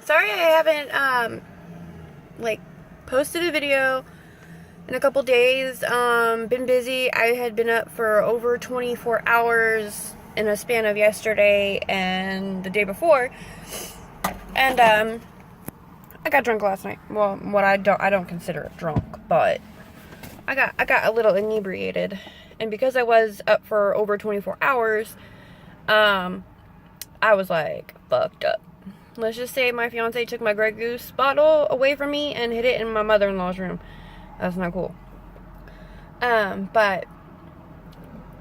Sorry I haven't, like, posted a video in a couple days. Been busy. I had been up for over 24 hours in a span of yesterday and the day before. And, I got drunk last night. Well, I don't consider it drunk, but I got a little inebriated. And because I was up for over 24 hours, I was, like, fucked up. Let's just say my fiance took my Grey Goose bottle away from me and hid it in my mother-in-law's room. That's not cool. But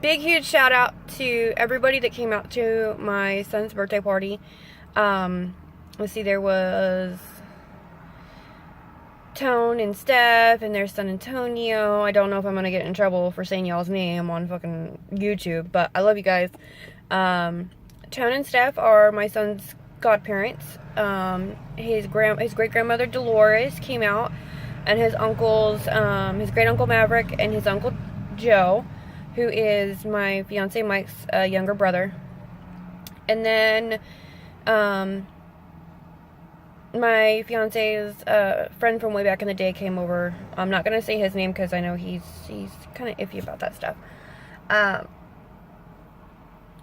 big, huge shout out to everybody that came out to my son's birthday party. Let's see, there was Tone and Steph and their son Antonio. I don't know if I'm gonna get in trouble for saying y'all's name on fucking YouTube, but I love you guys. Tone and Steph are my son's godparents. His great-grandmother Dolores came out, and his uncles, his great-uncle Maverick and his uncle Joe, who is my fiance Mike's younger brother. And then my fiance's friend from way back in the day came over. I'm not gonna say his name because I know he's kind of iffy about that stuff.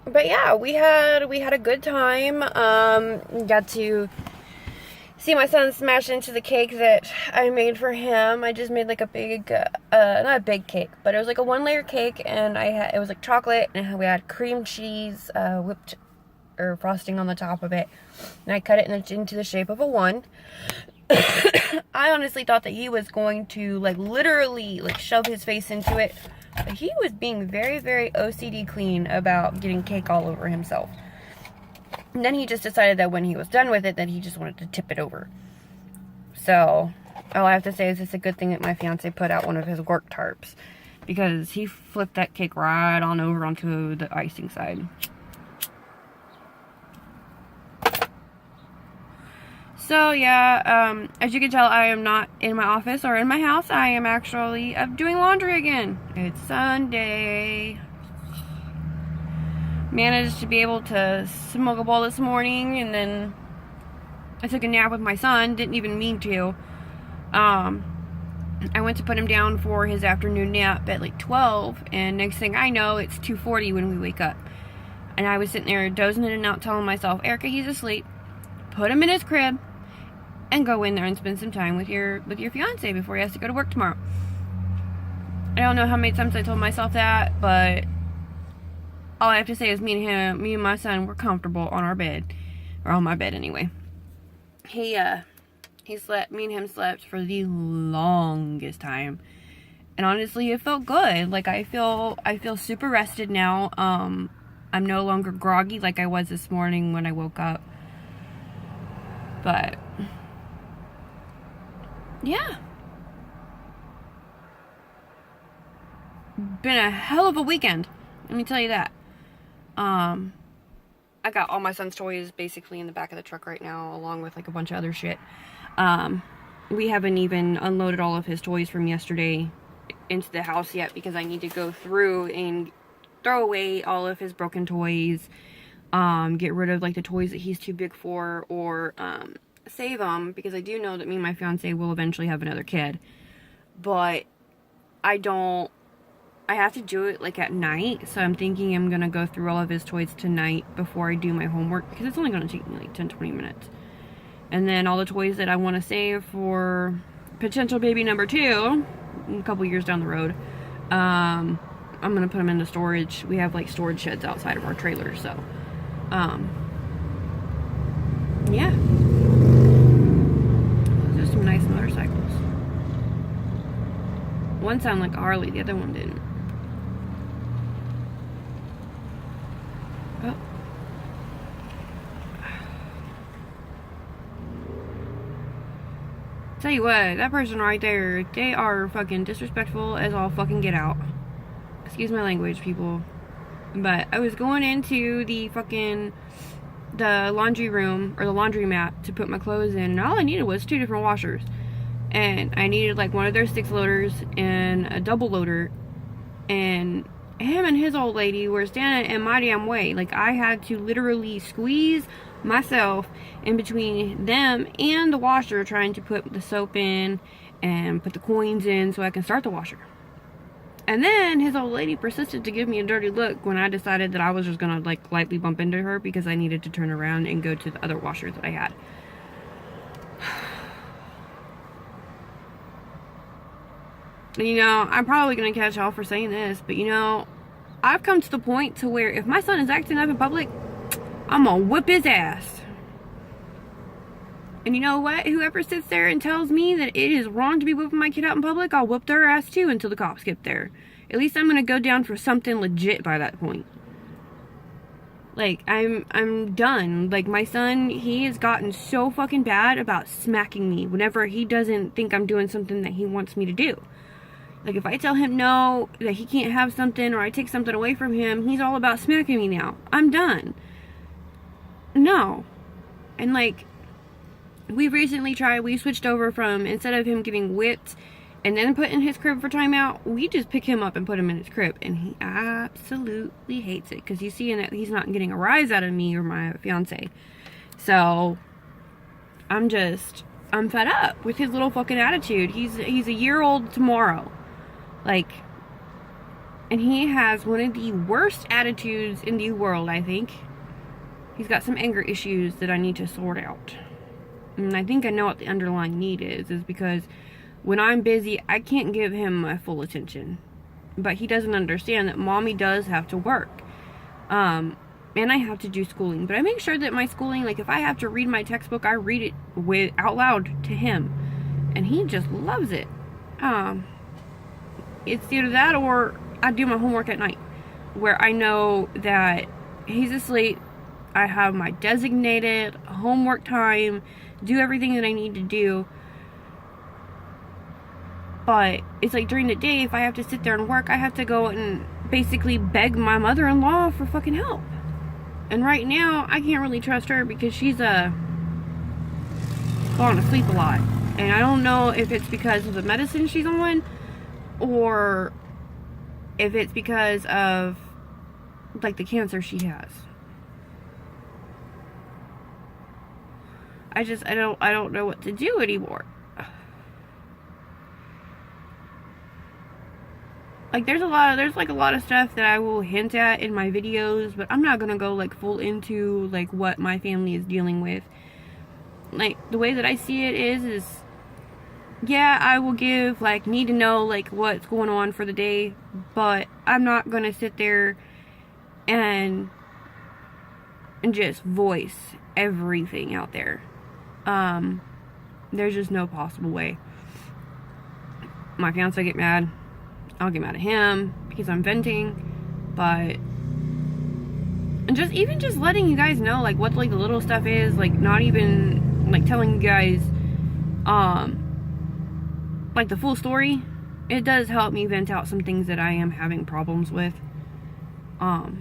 But yeah, we had a good time. Got to see my son smash into the cake that I made for him. I just made like a big, not a big cake, but it was like a 1-layer cake, and it was like chocolate, and we had cream cheese, whipped or frosting on the top of it, and I cut it into the shape of a 1. I honestly thought that he was going to like literally like shove his face into it. But he was being very, very OCD clean about getting cake all over himself. And then he just decided that when he was done with it, that he just wanted to tip it over. So, all I have to say is it's a good thing that my fiance put out one of his work tarps, because he flipped that cake right on over onto the icing side. So yeah, as you can tell, I am not in my office or in my house. I am actually doing laundry again. It's Sunday. Managed to be able to smoke a bowl this morning, and then I took a nap with my son. Didn't even mean to. I went to put him down for his afternoon nap at like 12, and next thing I know, it's 2:40 when we wake up. And I was sitting there dozing in and out, telling myself, Erica, he's asleep. Put him in his crib and go in there and spend some time with your fiance before he has to go to work tomorrow. I don't know how many times I told myself that, but all I have to say is me and my son were comfortable on our bed, or on my bed anyway. He slept, me and him slept for the longest time, and honestly, it felt good. Like I feel super rested now. I'm no longer groggy like I was this morning when I woke up. But yeah, been a hell of a weekend, let me tell you that. I got all my son's toys basically in the back of the truck right now, along with like a bunch of other shit. We haven't even unloaded all of his toys from yesterday into the house yet, because I need to go through and throw away all of his broken toys, get rid of like the toys that he's too big for, or save them, because I do know that me and my fiance will eventually have another kid, but I have to do it like at night, so I'm thinking I'm gonna go through all of his toys tonight before I do my homework, because it's only gonna take me like 10-20 minutes. And then all the toys that I want to save for potential baby number 2 a couple years down the road, I'm gonna put them into storage. We have like storage sheds outside of our trailer, so yeah, those are some nice motorcycles. One sounded like a Harley, the other one didn't. Oh. Tell you what, that person right there, they are fucking disrespectful as all fucking get out. Excuse my language, people. But I was going into the laundry room, or the laundromat, to put my clothes in, and all I needed was 2 different washers. And I needed like one of their 6 loaders and a double loader, and him and his old lady were standing in my damn way. Like, I had to literally squeeze myself in between them and the washer, trying to put the soap in and put the coins in so I can start the washer. And then his old lady persisted to give me a dirty look when I decided that I was just gonna like lightly bump into her because I needed to turn around and go to the other washer that I had. You know, I'm probably gonna catch hell for saying this, but you know, I've come to the point to where if my son is acting up in public, I'm gonna whip his ass. And you know what? Whoever sits there and tells me that it is wrong to be whipping my kid out in public, I'll whip their ass too until the cops get there. At least I'm gonna go down for something legit by that point. Like, I'm done. Like, my son, he has gotten so fucking bad about smacking me whenever he doesn't think I'm doing something that he wants me to do. Like, if I tell him no, that he can't have something, or I take something away from him, he's all about smacking me now. I'm done. No. And like, we recently we switched over from, instead of him getting whipped and then put in his crib for timeout, we just pick him up and put him in his crib. And he absolutely hates it, because he's seeing that he's not getting a rise out of me or my fiance. So, I'm fed up with his little fucking attitude. He's a year old tomorrow. Like, and he has one of the worst attitudes in the world, I think. He's got some anger issues that I need to sort out. And I think I know what the underlying need is because when I'm busy, I can't give him my full attention. But he doesn't understand that mommy does have to work. And I have to do schooling. But I make sure that my schooling, like if I have to read my textbook, I read it out loud to him. And he just loves it. It's either that or I do my homework at night, where I know that he's asleep. I have my designated homework time, do everything that I need to do. But it's like during the day, if I have to sit there and work, I have to go and basically beg my mother-in-law for fucking help. And right now, I can't really trust her because she's falling asleep a lot. And I don't know if it's because of the medicine she's on, or if it's because of like the cancer she has. I don't know what to do anymore. Like there's a lot of stuff that I will hint at in my videos, but I'm not gonna go like full into like what my family is dealing with. Like the way that I see it is yeah, I will give like need to know like what's going on for the day, but I'm not gonna sit there and just voice everything out there. There's just no possible way. My fiance get mad. I'll get mad at him because I'm venting, but and just letting you guys know like what like the little stuff is, like not even like telling you guys like the full story. It does help me vent out some things that I am having problems with. But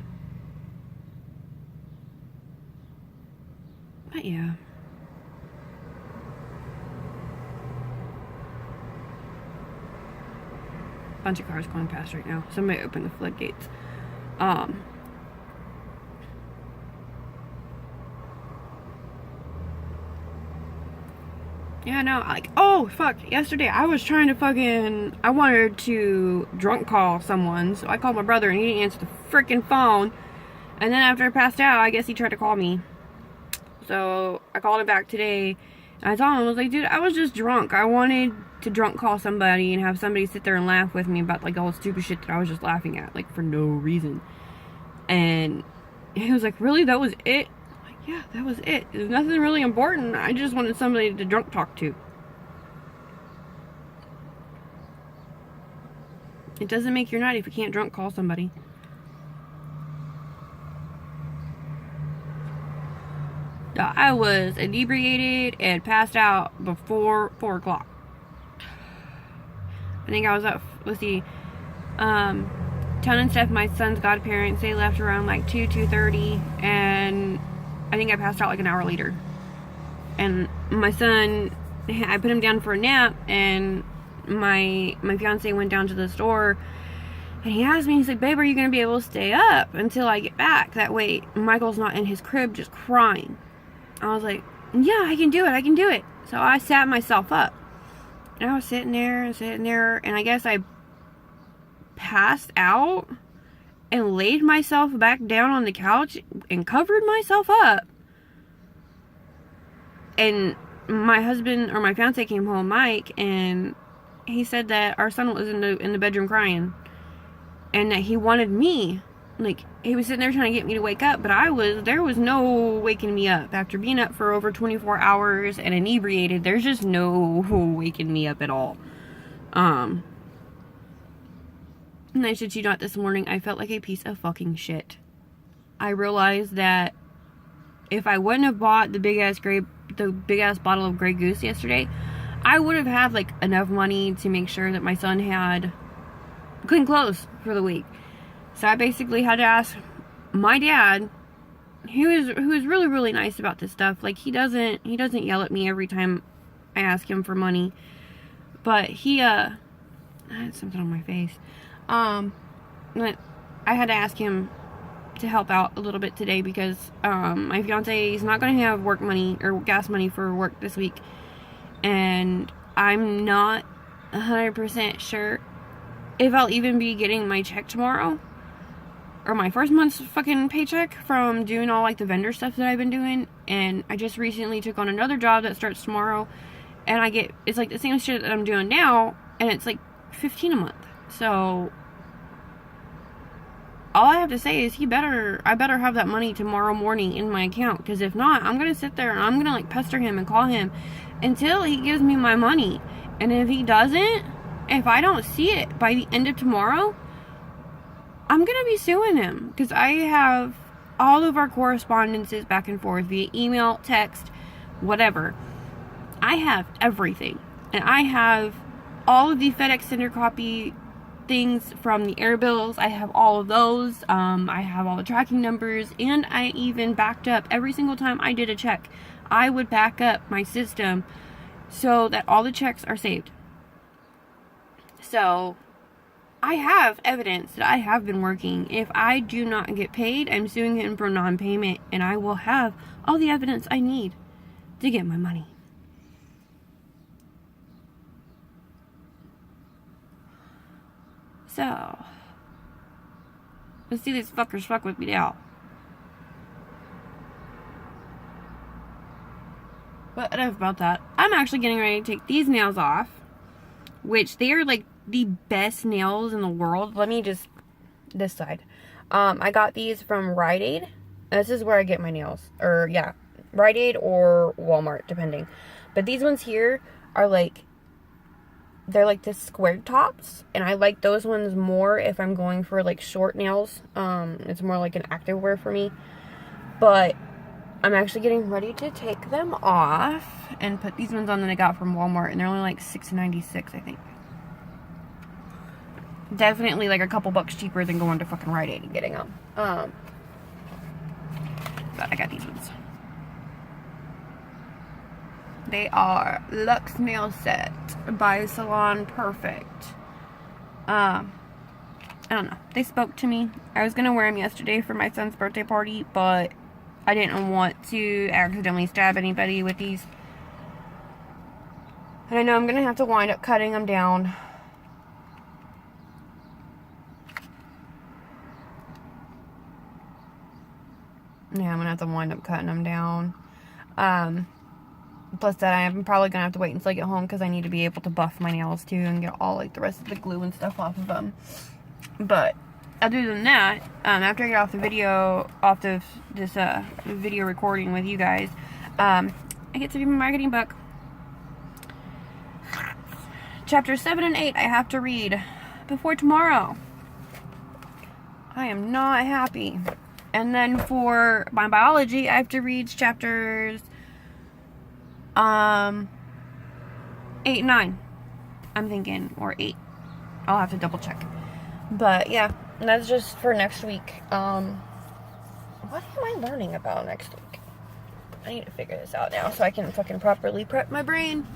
yeah. Bunch of cars going past right now. Somebody open the floodgates. Yeah, no, like, oh, fuck, yesterday I was trying to I wanted to drunk call someone, so I called my brother and he didn't answer the freaking phone. And then after I passed out, I guess he tried to call me. So I called him back today. And I told him, I was like, dude, I was just drunk. I wanted to drunk call somebody and have somebody sit there and laugh with me about like all the stupid shit that I was just laughing at, like for no reason. And he was like, really? That was it? I'm like, yeah, that was it. There's nothing really important. I just wanted somebody to drunk talk to. It doesn't make your night if you can't drunk call somebody. I was inebriated and passed out before 4 o'clock. I think I was up, let's see, Ton and Steph, my son's godparents, they left around like 2:30, and I think I passed out like an hour later. And my son, I put him down for a nap, and my fiance went down to the store, and he asked me, he's like, babe, are you going to be able to stay up until I get back? That way Michael's not in his crib just crying. I was like, yeah, I can do it. I can do it. So I sat myself up. And I was sitting there, and I guess I passed out and laid myself back down on the couch and covered myself up. And my husband, or my fiance, came home, Mike, and he said that our son was in the bedroom crying, and that he wanted me. Like, he was sitting there trying to get me to wake up, but there was no waking me up. After being up for over 24 hours and inebriated, there's just no waking me up at all. And I shit you not, this morning, I felt like a piece of fucking shit. I realized that if I wouldn't have bought the big ass bottle of Grey Goose yesterday, I would have had, like, enough money to make sure that my son had clean clothes for the week. So I basically had to ask my dad, who is really, really nice about this stuff. Like, he doesn't yell at me every time I ask him for money. But I had something on my face. But I had to ask him to help out a little bit today because my fiance is not going to have work money or gas money for work this week. And I'm not 100% sure if I'll even be getting my check tomorrow. Or my first month's fucking paycheck from doing all, like, the vendor stuff that I've been doing. And I just recently took on another job that starts tomorrow. And it's like the same shit that I'm doing now. And it's like $15 a month. So all I have to say is I better have that money tomorrow morning in my account. Because if not, I'm going to sit there and I'm going to, like, pester him and call him until he gives me my money. And if he doesn't, if I don't see it by the end of tomorrow, I'm going to be suing him. Because I have all of our correspondences back and forth via email, text, whatever. I have everything. And I have all of the FedEx sender copy things from the air bills. I have all of those. I have all the tracking numbers. And I even backed up every single time I did a check. I would back up my system so that all the checks are saved. So I have evidence that I have been working. If I do not get paid, I'm suing him for non-payment, and I will have all the evidence I need to get my money. So, let's see these fuckers fuck with me now. But enough about that. I'm actually getting ready to take these nails off, which they are like the best nails in the world. Let me just, this side. I got these from Rite Aid. This is where I get my nails. Or, yeah, Rite Aid or Walmart, depending. But these ones here are like, they're like the squared tops. And I like those ones more if I'm going for like short nails. It's more like an active wear for me. But I'm actually getting ready to take them off and put these ones on that I got from Walmart. And they're only like $6.96, I think. Definitely like a couple bucks cheaper than going to fucking Rite Aid and getting them. But I got these ones. They are Luxe Nail Set by Salon Perfect. I don't know. They spoke to me. I was going to wear them yesterday for my son's birthday party, but I didn't want to accidentally stab anybody with these. And I know I'm going to have to wind up cutting them down. Yeah, I'm going to have to wind up cutting them down. Plus that I'm probably going to have to wait until I get home because I need to be able to buff my nails too and get all like the rest of the glue and stuff off of them. But other than that, after I get off this video recording with you guys, I get to do my marketing book. Chapters 7 and 8 I have to read before tomorrow. I am not happy. And then for my biology, I have to read chapters 8 and 9. I'm thinking, or 8. I'll have to double check. But yeah, that's just for next week. What am I learning about next week? I need to figure this out now so I can fucking properly prep my brain.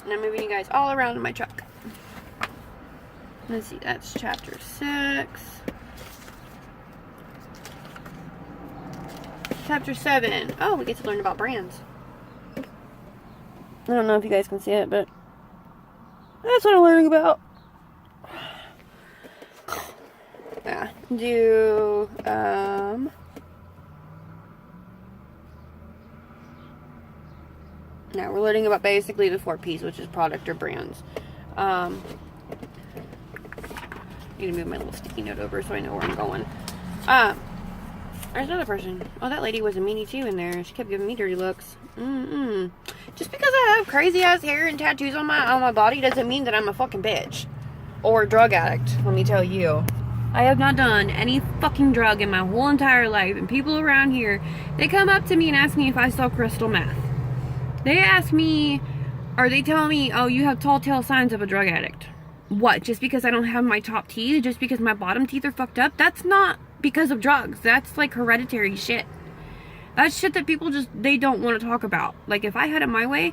And I'm moving you guys all around in my truck. Let's see, that's chapter 6. Chapter 7. Oh, we get to learn about brands. I don't know if you guys can see it, but that's what I'm learning about. Yeah. Now we're learning about basically the 4 P's, which is product or brands. Need to move my little sticky note over so I know where I'm going. There's another person. Oh, that lady was a meanie too in there. She kept giving me dirty looks. Just because I have crazy ass hair and tattoos on my body doesn't mean that I'm a fucking bitch or a drug addict. Let me tell you, I have not done any fucking drug in my whole entire life. And people around here, they come up to me and ask me if I sell crystal meth. They ask me, or they tell me, oh, you have telltale signs of a drug addict. What? Just because I don't have my top teeth? Just because my bottom teeth are fucked up? That's not because of drugs. That's like hereditary shit. That's shit that people just, they don't want to talk about. Like, if I had it my way,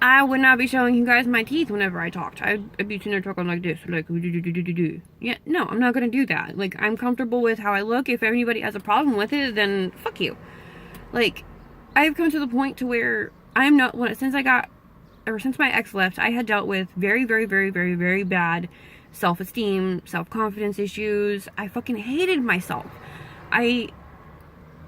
I would not be showing you guys my teeth whenever I talked. I'd be sitting there talking like this, like, do. Yeah, no, I'm not going to do that. Like, I'm comfortable with how I look. If anybody has a problem with it, then fuck you. Like, I've come to the point to where I'm not, since my ex left, I had dealt with very, very, very, very, very bad self-esteem, self-confidence issues. I fucking hated myself.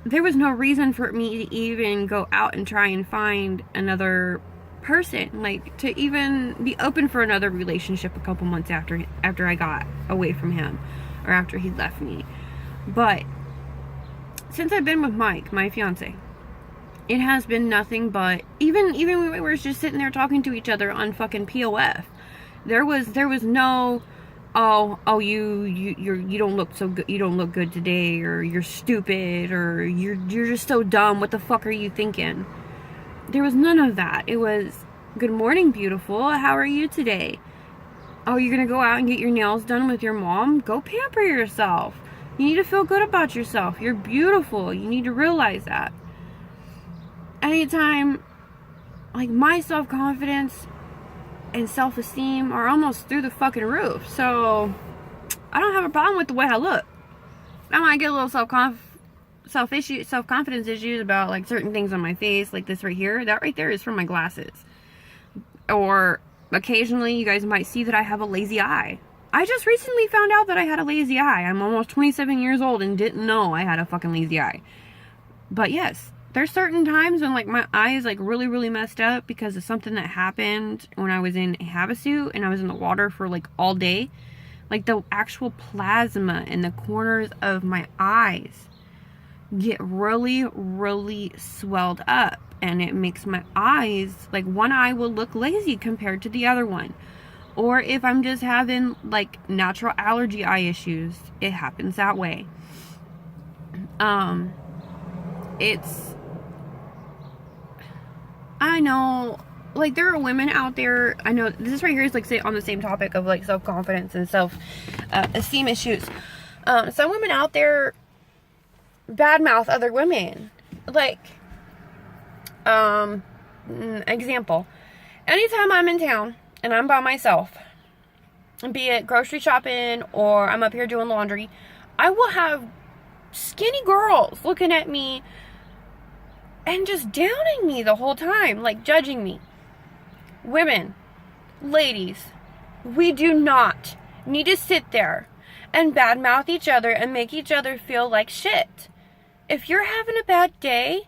There was no reason for me to even go out and try and find another person, like to even be open for another relationship a couple months after I got away from him, or after he left me. But since I've been with Mike, my fiance, it has been nothing but, even when we were just sitting there talking to each other on fucking POF, there was no, you don't look so good, you don't look good today, or you're stupid, or you're just so dumb, what the fuck are you thinking? There was none of that. It was, good morning, beautiful, how are you today? Oh, you're gonna go out and get your nails done with your mom? Go pamper yourself. You need to feel good about yourself. You're beautiful. You need to realize that. Anytime, like, my self-confidence and self-esteem are almost through the fucking roof. So, I don't have a problem with the way I look. Now, when I get a little self-confidence issues about, like, certain things on my face, like this right here, that right there is from my glasses. Or, occasionally, you guys might see that I have a lazy eye. I just recently found out that I had a lazy eye. I'm almost 27 years old and didn't know I had a fucking lazy eye. But yes, there's certain times when, like, my eye is, like, really, really messed up because of something that happened when I was in Havasu and I was in the water for, like, all day. Like, the actual plasma in the corners of my eyes get really, really swelled up. And it makes my eyes, like, one eye will look lazy compared to the other one. Or if I'm just having, like, natural allergy eye issues, it happens that way. I know, like, there are women out there, I know, this right here is, like, say, on the same topic of, like, self-confidence and self-esteem issues. Some women out there badmouth other women. Like, example, anytime I'm in town and I'm by myself, be it grocery shopping or I'm up here doing laundry, I will have skinny girls looking at me and just downing me the whole time, like judging me. Women, ladies, we do not need to sit there and badmouth each other and make each other feel like shit. If you're having a bad day,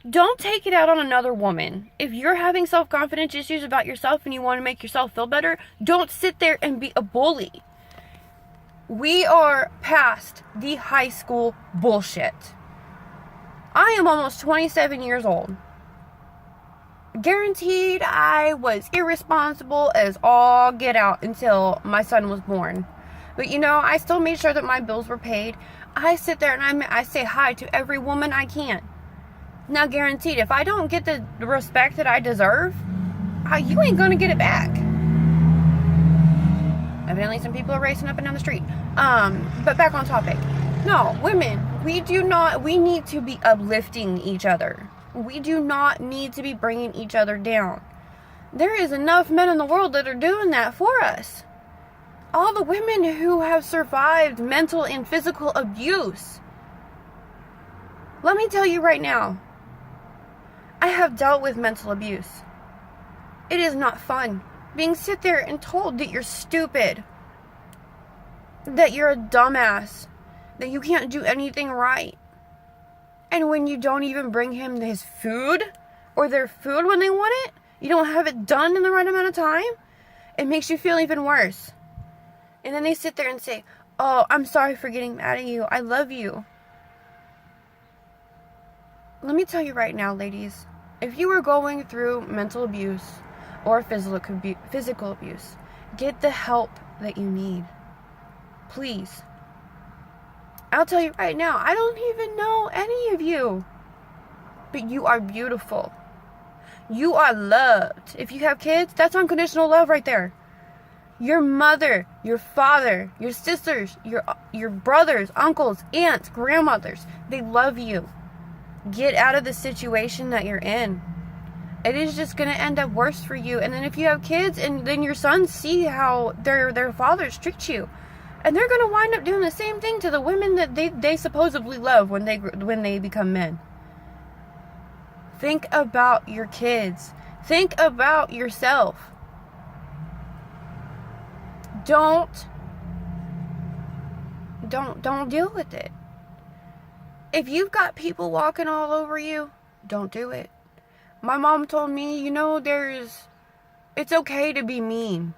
don't take it out on another woman. If you're having self-confidence issues about yourself and you want to make yourself feel better, don't sit there and be a bully. We are past the high school bullshit. I am almost 27 years old. Guaranteed I was irresponsible as all get out until my son was born. But you know, I still made sure that my bills were paid. I sit there and I say hi to every woman I can. Now, guaranteed, if I don't get the respect that I deserve, you ain't gonna get it back. Evidently, some people are racing up and down the street. But back on topic. No, women, we need to be uplifting each other. We do not need to be bringing each other down. There is enough men in the world that are doing that for us. All the women who have survived mental and physical abuse. Let me tell you right now, I have dealt with mental abuse. It is not fun being sit there and told that you're stupid, that you're a dumbass, that you can't do anything right. And when you don't even bring him his food or their food when they want it, you don't have it done in the right amount of time, it makes you feel even worse. And then they sit there and say, oh, I'm sorry for getting mad at you. I love you. Let me tell you right now, ladies, if you are going through mental abuse or physical abuse, get the help that you need. Please. I'll tell you right now, I don't even know any of you, but you are beautiful. You are loved. If you have kids, that's unconditional love right there. Your mother, your father, your sisters, your brothers, uncles, aunts, grandmothers, they love you. Get out of the situation that you're in. It is just going to end up worse for you. And then if you have kids, and then your sons see how their fathers treat you, and they're going to wind up doing the same thing to the women that they supposedly love when they become men. Think about your kids. Think about yourself. Don't deal with it. If you've got people walking all over you, don't do it. My mom told me, it's okay to be mean.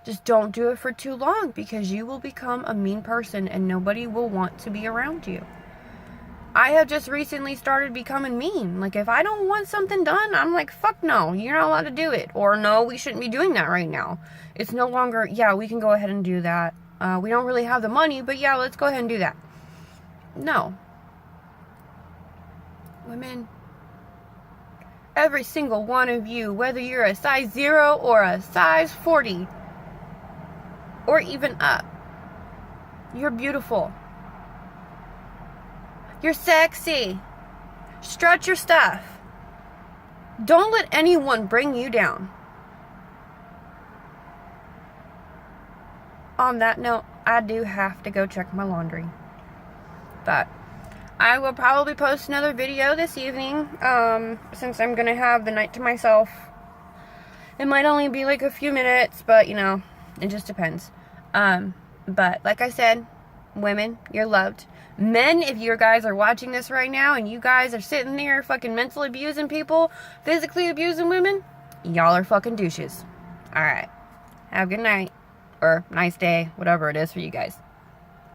Just don't do it for too long, because you will become a mean person and nobody will want to be around you. I have just recently started becoming mean. Like, if I don't want something done, I'm like, fuck no, you're not allowed to do it. Or no, we shouldn't be doing that right now. It's no longer, yeah, we can go ahead and do that. We don't really have the money, but yeah, let's go ahead and do that. No. Women, every single one of you, whether you're a size 0 or a size 40, or even up, you're beautiful. You're sexy. Strut your stuff. Don't let anyone bring you down. On that note, I do have to go check my laundry. But I will probably post another video this evening, since I'm going to have the night to myself. It might only be like a few minutes, but it just depends. But like I said, women, you're loved. Men, if you guys are watching this right now and you guys are sitting there fucking mentally abusing people, physically abusing women, y'all are fucking douches. Alright. Have a good night. Or nice day. Whatever it is for you guys.